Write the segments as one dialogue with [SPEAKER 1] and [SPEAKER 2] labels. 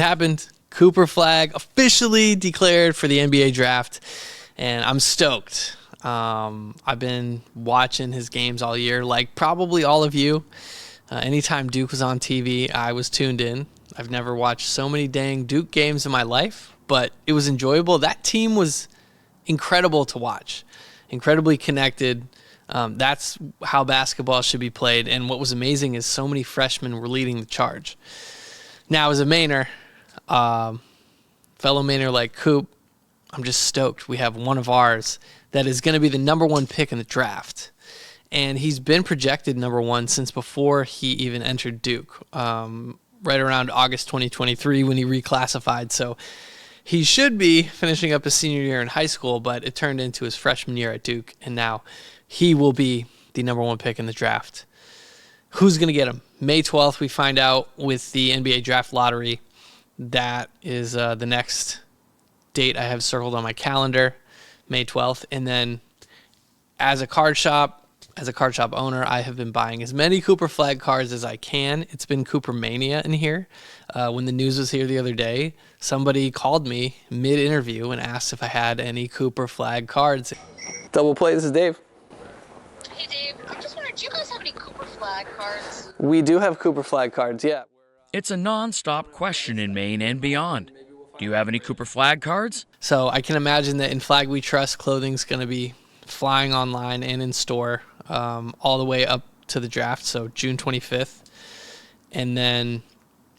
[SPEAKER 1] happened. Cooper Flagg officially declared for the NBA draft, and I'm stoked. I've been watching his games all year, like probably all of you. Anytime Duke was on TV, I was tuned in. I've never watched so many dang Duke games in my life, but it was enjoyable. That team was incredible to watch, incredibly connected. That's how basketball should be played, and what was amazing is so many freshmen were leading the charge. Now, as a Mainer, fellow Mainer like Coop, I'm just stoked. We have one of ours that is going to be the number one pick in the draft. And he's been projected number one since before he even entered Duke, right around August 2023 when he reclassified. So he should be finishing up his senior year in high school, but it turned into his freshman year at Duke, and now he will be the number one pick in the draft. Who's going to get him? May 12th, we find out with the NBA draft lottery. That is the next date I have circled on my calendar, May 12th. And then as a card shop owner, I have been buying as many Cooper Flagg cards as I can. It's been Cooper Mania in here. When the news was here the other day, somebody called me mid-interview and asked if I had any Cooper Flagg cards. Double play, this is Dave.
[SPEAKER 2] Hey Dave, I'm just wondering, do you guys have any Cooper Flagg cards?
[SPEAKER 1] We do have Cooper Flagg cards, yeah.
[SPEAKER 3] It's a non-stop question in Maine and beyond. Do you have any Cooper Flagg cards?
[SPEAKER 1] So I can imagine that in Flagg We Trust, clothing's going to be flying online and in store all the way up to the draft, so June 25th. And then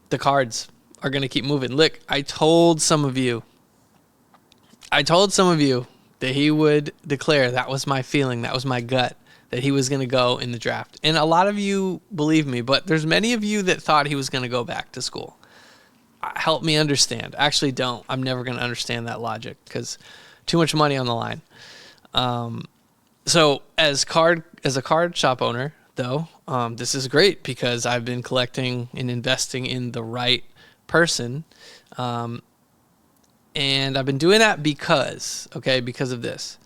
[SPEAKER 1] the cards are going to keep moving. Look, I told some of you that he would declare. That was my feeling. That was my gut, that he was going to go in the draft. And a lot of you believe me, but there's many of you that thought he was going to go back to school. Help me understand. Actually, don't. I'm never going to understand that logic because too much money on the line. So as a card shop owner, though, this is great because I've been collecting and investing in the right person. And I've been doing that because of this.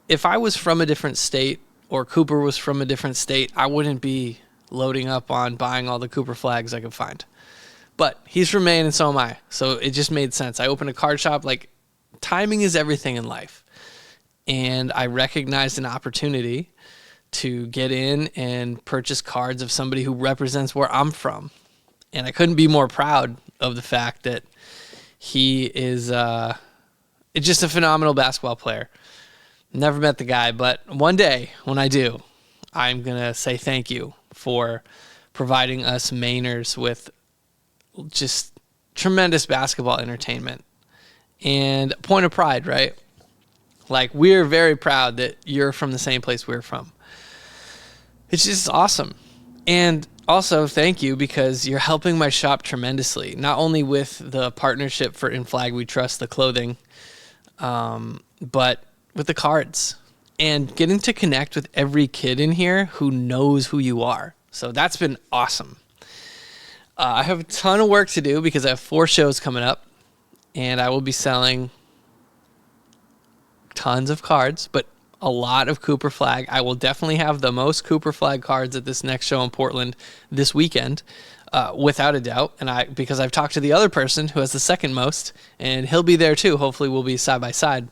[SPEAKER 1] If I was from a different state or Cooper was from a different state, I wouldn't be loading up on buying all the Cooper Flaggs I could find. But he's from Maine and so am I. So it just made sense. I opened a card shop. Like, timing is everything in life. And I recognized an opportunity to get in and purchase cards of somebody who represents where I'm from. And I couldn't be more proud of the fact that he is just a phenomenal basketball player. Never met the guy, but one day when I do, I'm going to say thank you for providing us Mainers with just tremendous basketball entertainment. And a point of pride, right? Like, we're very proud that you're from the same place we're from. It's just awesome. And also, thank you because you're helping my shop tremendously, not only with the partnership for In Flagg We Trust, the clothing, but with the cards and getting to connect with every kid in here who knows who you are. So that's been awesome. I have a ton of work to do because I have 4 shows coming up, and I will be selling tons of cards, but a lot of Cooper Flagg. I will definitely have the most Cooper Flagg cards at this next show in Portland this weekend, without a doubt. And because I've talked to the other person who has the second most, and he'll be there too. Hopefully we'll be side by side.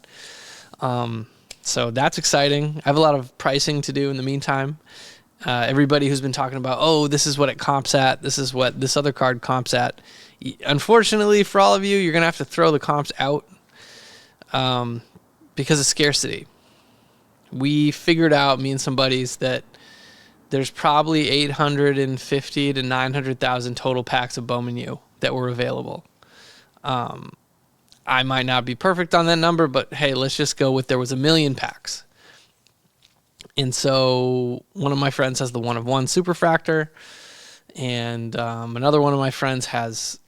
[SPEAKER 1] So that's exciting. I have a lot of pricing to do in the meantime. Everybody who's been talking about, oh, this is what it comps at, this is what this other card comps at. Unfortunately for all of you, you're going to have to throw the comps out because of scarcity. We figured out, me and some buddies, that there's probably 850 to 900,000 total packs of Bowman U that were available. I might not be perfect on that number, but hey, let's just go with there was 1 million packs. And so one of my friends has the 1-of-1 Superfractor, and another one of my friends has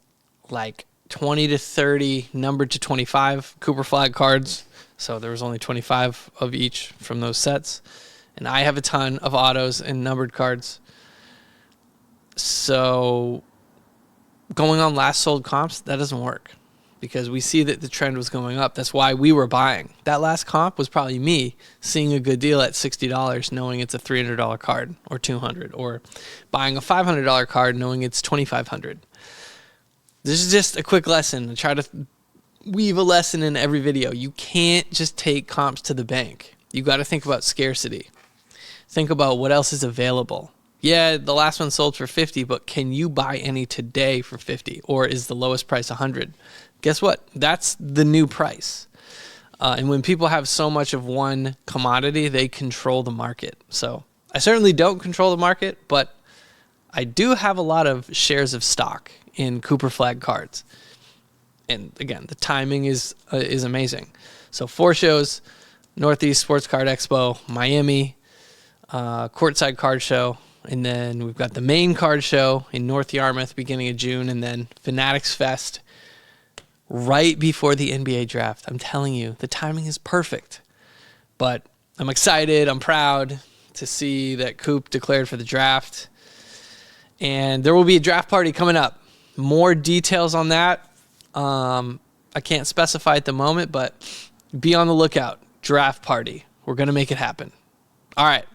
[SPEAKER 1] like 20 to 30 numbered to 25 Cooper Flagg cards. So there was only 25 of each from those sets. And I have a ton of autos and numbered cards. So going on last sold comps, that doesn't work because we see that the trend was going up. That's why we were buying. That last comp was probably me seeing a good deal at $60 knowing it's a $300 card or $200, or buying a $500 card knowing it's $2,500. This is just a quick lesson. I try to weave a lesson in every video. You can't just take comps to the bank. You got to think about scarcity. Think about what else is available. Yeah, the last one sold for 50, but can you buy any today for 50? Or is the lowest price 100? Guess what? That's the new price. And when people have so much of one commodity, they control the market. So I certainly don't control the market, but I do have a lot of shares of stock in Cooper Flagg cards. And again, the timing is amazing. So 4 shows: Northeast Sports Card Expo, Miami, Courtside Card Show, and then we've got the main card show in North Yarmouth beginning of June, and then Fanatics Fest right before the NBA draft. I'm telling you, the timing is perfect. But I'm excited. I'm proud to see that Coop declared for the draft. And there will be a draft party coming up. More details on that. I can't specify at the moment, but be on the lookout. Draft party. We're going to make it happen. All right.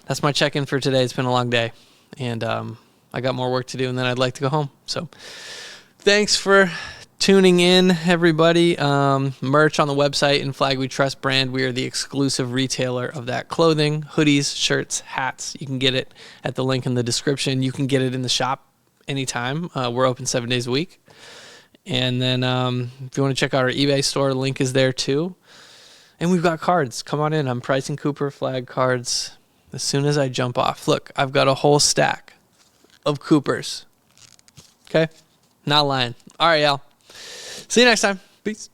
[SPEAKER 1] That's my check-in for today. It's been a long day. And I got more work to do, and then I'd like to go home. So thanks for tuning in, everybody. Merch on the website in Flag We Trust brand. We are the exclusive retailer of that clothing, hoodies, shirts, hats. You can get it at the link in the description. You can get it in the shop anytime. We're open 7 days a week. And then if you want to check out our eBay store, link is there too. And we've got cards. Come on in. I'm pricing Cooper Flagg cards as soon as I jump off. Look, I've got a whole stack of Coopers. Okay? Not lying. All right, y'all. See you next time. Peace.